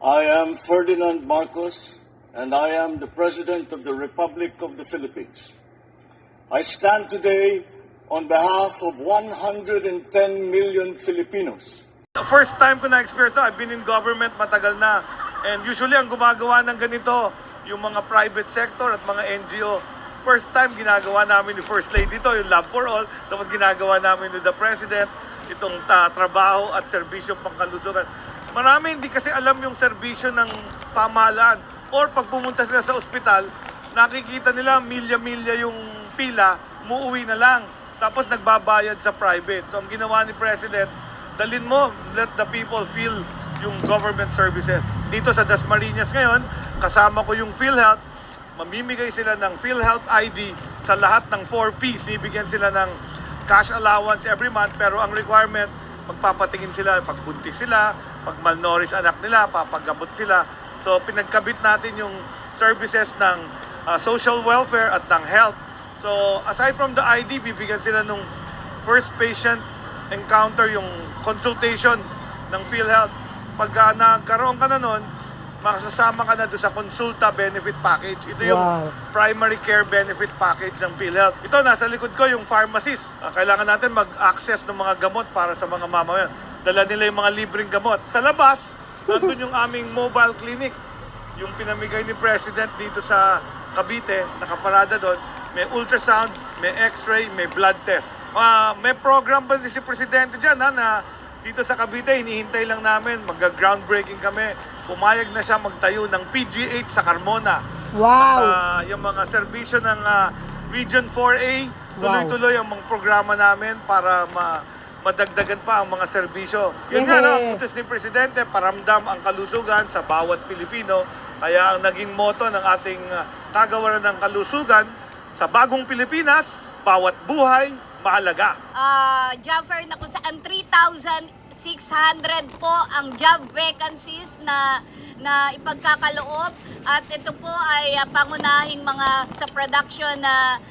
I am Ferdinand Marcos, and I am the President of the Republic of the Philippines. I stand today on behalf of 110 million Filipinos. First time ko na-experience, I've been in government matagal na. And usually ang gumagawa ng ganito, yung mga private sector at mga NGO. First time ginagawa namin ni First Lady ito, yung Love for All. Tapos ginagawa namin ni the President, itong trabaho at serbisyo pangkalusugan. Marami hindi kasi alam yung serbisyo ng pamahalaan. Or pag pumunta sila sa ospital, nakikita nila milya-milya yung pila, muuwi na lang. Tapos nagbabayad sa private. So ang ginawa ni President, dalin mo, let the people feel yung government services. Dito sa Dasmariñas ngayon, kasama ko yung PhilHealth, mamimigay sila ng PhilHealth ID sa lahat ng 4Ps. Ibigyan sila ng cash allowance every month, pero ang requirement, magpapatingin sila pag buntis sila, pag malnourished anak nila, papagamot sila. So pinagkabit natin yung services ng social welfare at ng health. So aside from the ID, bibigyan sila nung first patient encounter, yung consultation ng PhilHealth. Pag nagkaroon ka na nun, makasasama ka na doon sa consulta benefit package. Ito yung primary care benefit package ng PhilHealth. Ito, nasa likod ko yung pharmacist. Kailangan natin mag-access ng mga gamot para sa mga mamayan. Dala nila yung mga libreng gamot. Sa labas, nandun yung aming mobile clinic. Yung pinamigay ni President dito sa Cavite, nakaparada doon. May ultrasound, may x-ray, may blood test. May program pa din si Presidente dyan na dito sa Cavite, hinihintay lang namin. Mag-groundbreaking kami. Pumayag na siya magtayo ng PGH sa Carmona. Wow! Yung mga serbisyo ng Region 4A, tuloy-tuloy ang mga programa namin para madagdagan pa ang mga serbisyo. Yun nga, no, utos ni Presidente, paramdam ang kalusugan sa bawat Pilipino. Kaya ang naging motto ng ating kagawaran ng kalusugan, sa bagong Pilipinas, bawat buhay, mahalaga. Job fair na kung saan 3,600 po ang job vacancies na ipagkakaloob, at ito po ay pangunahing mga sa production na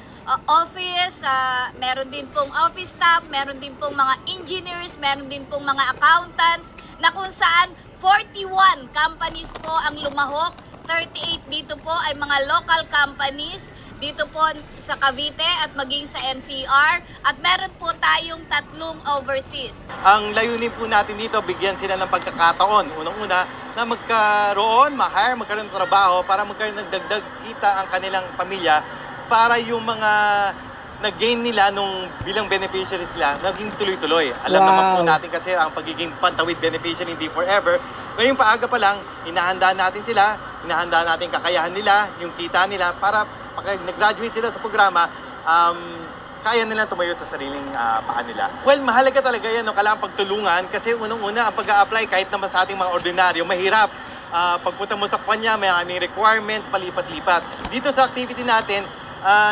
office, meron din pong office staff, meron din pong mga engineers, meron din pong mga accountants, na kung saan 41 companies po ang lumahok, 38 dito po ay mga local companies dito po sa Cavite at maging sa NCR, at meron po tayong 3 overseas. Ang layunin po natin dito, bigyan sila ng pagkakataon. Unang-una, na magkaroon, magkaroon ng trabaho para magkaroon ng dagdag kita ang kanilang pamilya, para yung mga nag-gain nila nung bilang beneficiaries nila, naging tuloy-tuloy. Alam naman po natin kasi ang pagiging pantawid beneficiary hindi forever. Ngayong paaga pa lang, hinahanda natin sila, hinahanda natin kakayahan nila, yung kita nila, para pag nag-graduate sila sa programa, kaya nilang tumayo sa sariling paa nila. Well, mahalaga talaga yan, no? Kailangan pagtulungan kasi unang-una ang pag-a-apply kahit naman sa ating mga ordinaryo, mahirap. Pagpunta mo sa kanya, may maraming requirements, palipat-lipat. Dito sa activity natin,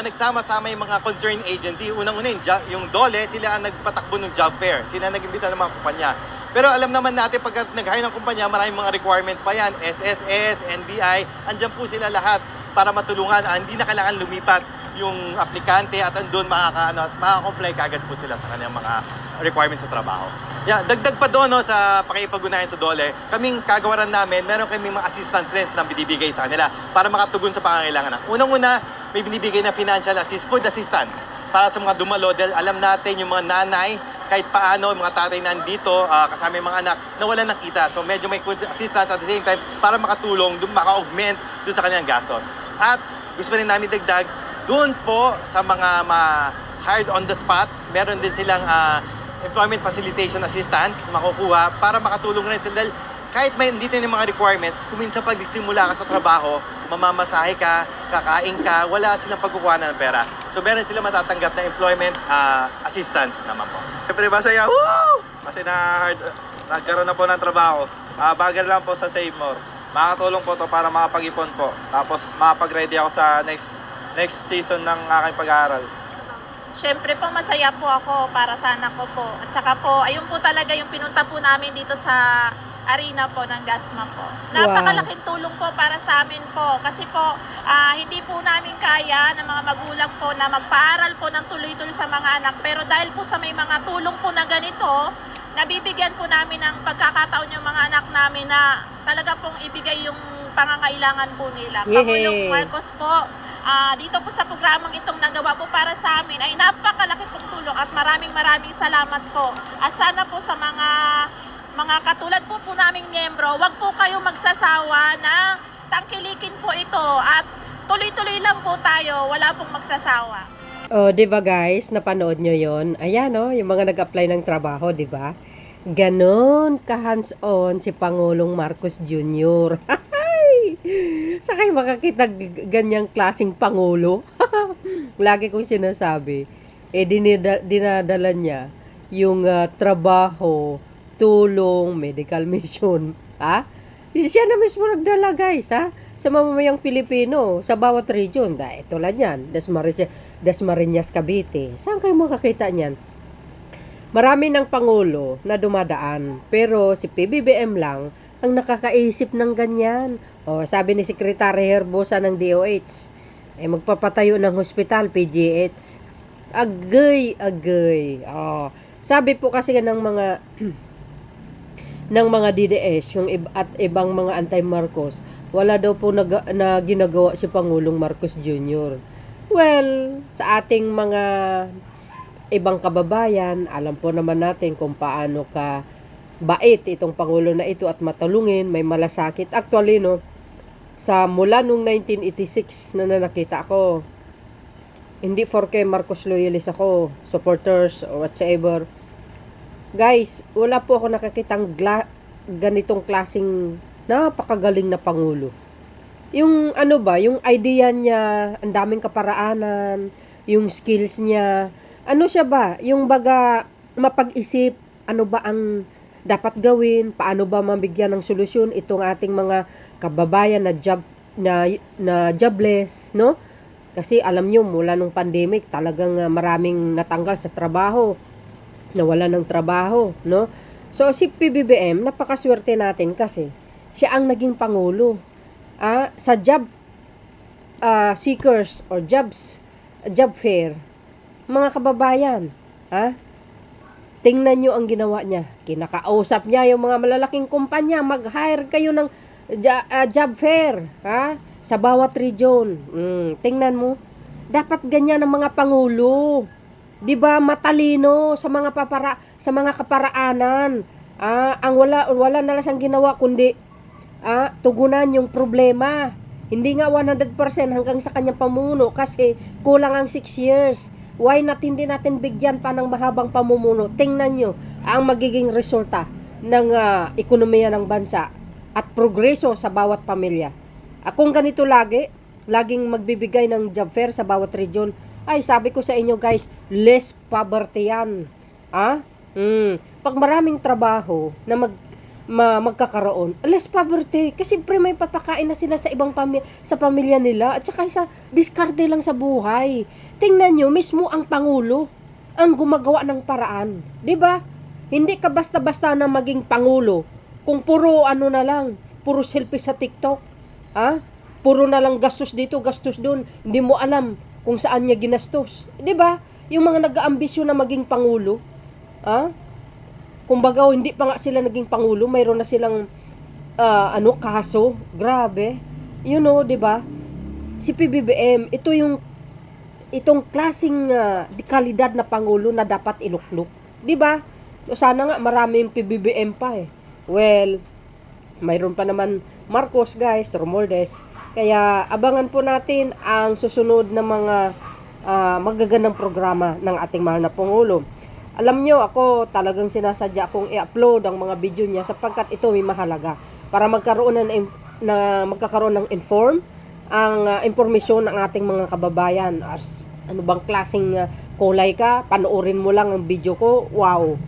nagsama-sama yung mga concerned agency. Unang-una yung DOLE, sila ang nagpatakbo ng job fair. Sila nag-imbita ng mga kumpanya. Pero alam naman natin, pag nag-hire ng kumpanya, maraming mga requirements pa yan. SSS, NBI, andyan po sila lahat para matulungan. Hindi na kailangan lumipat yung aplikante at andun makaka-comply kaagad po sila sa kanyang mga requirements sa trabaho. Yeah, dagdag pa doon, no, sa pakipag-unayan sa DOLE, kaming kagawaran namin, meron kaming mga assistance lens na binibigay sa kanila para makatugon sa pangangailangan. Unang-una, may binibigay na financial food assistance para sa mga dumalo, dahil alam natin yung mga nanay, kahit paano, mga tatay nandito, kasama yung mga anak, na wala nakita. So medyo may food assistance at the same time para makatulong, maka-augment doon sa kanyang gastos. At gusto rin namin dagdag, doon po sa mga hired on the spot, meron din silang employment facilitation assistance makukuha para makatulong rin sila. Dahil kahit may dito yung mga requirements, kung minsan pag nagsimula ka sa trabaho, mamamasahe ka, kakain ka, wala silang pagkukuha ng pera. So meron silang matatanggap na employment assistance naman po. Siyempre masaya, woo! Kasi nagkaroon na po ng trabaho. Bagal lang po sa Save More. Makakatulong po to para makapag-ipon po. Tapos makapag-ready ako sa next season ng aking pag-aaral. Siyempre po, masaya po ako para sa anak ko po. At saka po, ayun po talaga yung pinunta po namin dito sa arena po ng GASMA po. Napakalaking tulong po para sa amin po. Kasi po, hindi po namin kaya ng mga magulang po na magpaaral po ng tuloy-tuloy sa mga anak. Pero dahil po sa may mga tulong po na ganito, nabibigyan po namin ng pagkakataon yung mga anak namin na talaga pong mabibigay yung pangangailangan po nila. Yehey. Pangulong Marcos po, dito po sa programang itong nagawa po para sa amin ay napakalaki pong tulong at maraming salamat po. At sana po sa mga katulad po naming miyembro, wag po kayo magsasawa na tangkilikin po ito at tuloy-tuloy lang po tayo, wala pong magsasawa. Oh, 'di ba guys? Napanood nyo 'yon? Ayan oh, yung mga nag-apply ng trabaho, 'di ba? Ganon ka hands-on si Pangulong Marcos Jr. Sa kayo makakita ganyang klaseng pangulo? Lagi kong sinasabi, dinadala niya yung trabaho, tulong, medical mission, ha? Siya na mismo nagdala, guys, ha? Sa mamamayang Pilipino, sa bawat region. Tulad yan, Dasmariñas, Cavite. Saan kayo makakita niyan? Marami ng pangulo na dumadaan, pero si PBBM lang ang nakakaisip ng ganyan. O, sabi ni Secretary Herbosa ng DOH, magpapatayo ng hospital, PGH. Agay. Sabi po kasi ng mga ng mga DDS at ibang mga anti-Marcos, wala daw po na ginagawa si Pangulong Marcos Jr. Well, sa ating mga ibang kababayan, alam po naman natin kung paano ka bait itong Pangulo na ito at matulungin, may malasakit. Actually, no, mula nung 1986 na nakita ako, hindi kay Marcos loyalist ako, supporters or whatsoever. Guys, wala po ako nakakitang ganitong klaseng napakagaling na Pangulo. Yung yung idea niya, ang daming kaparaanan, yung skills niya, siya ba? Yung baga mapag-isip, ano ba ang dapat gawin, paano ba mabigyan ng solusyon itong ating mga kababayan na jobless, no? Kasi alam nyo, mula nung pandemic, talagang maraming natanggal sa trabaho, nawala ng trabaho, no? So si PBBM, napakaswerte natin kasi siya ang naging pangulo. Sa job seekers or job fair, mga kababayan, tingnan nyo ang ginawa niya. Kinakausap niya yung mga malalaking kumpanya, mag-hire kayo ng job fair, sa bawat region. Tingnan mo, dapat ganyan ang mga pangulo. 'Di ba, matalino sa mga kaparaanan. Ang wala na lang siyang ginawa kundi tugunan yung problema. Hindi nga 100% hanggang sa kanyang pamumuno kasi kulang ang 6 years. Why not hindi natin bigyan pa ng mahabang pamumuno? Tingnan nyo ang magiging resulta ng ekonomiya ng bansa at progreso sa bawat pamilya. Kung ganito laging magbibigay ng job fair sa bawat region, ay sabi ko sa inyo guys, less poverty yan. Pag maraming trabaho na magkakaroon, less poverty. Kasi siyempre may papakain na sila sa ibang sa pamilya nila at saka sa diskarte lang sa buhay. Tingnan nyo, mismo ang Pangulo ang gumagawa ng paraan. 'Di ba? Hindi ka basta-basta na maging Pangulo kung puro na lang, puro selfie sa TikTok. Puro na lang gastos dito, gastos doon. Hindi mo alam kung saan niya ginastos. 'Di ba? Yung mga nag-aambisyon na maging Pangulo, kumbaga hindi pa nga sila naging Pangulo, mayroon na silang kaso. Grabe. 'Di ba? Si PBBM, itong klaseng kalidad na Pangulo na dapat iluklok. 'Di ba? Sana nga maraming PBBM pa eh. Well, mayroon pa naman Marcos, guys, Romualdez. Kaya abangan po natin ang susunod na mga magagandang programa ng ating mahal na Pangulo. Alam nyo, ako talagang sinasadya kong i-upload ang mga video niya sapagkat ito may mahalaga para magkaroon ng impormasyon ng ating mga kababayan. Ano bang klaseng kulay ka? Panoorin mo lang ang video ko. Wow!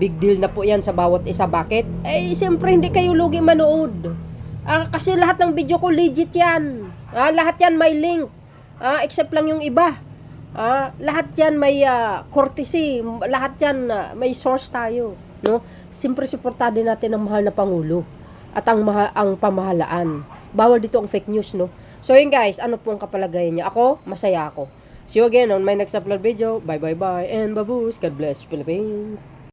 Big deal na po yan sa bawat isa. Bakit? Siyempre hindi kayo lugi manood. Kasi lahat ng video ko legit yan. Lahat yan may link. Except lang yung iba. Lahat yan may courtesy. Lahat yan may source tayo. No? Siyempre suportado natin ang mahal na Pangulo at ang pamahalaan. Bawal dito ang fake news, no? So yun guys, ano po ang kapalagayan niya? Ako, masaya ako. See you again on my next upload video. Bye and baboos. God bless Philippines.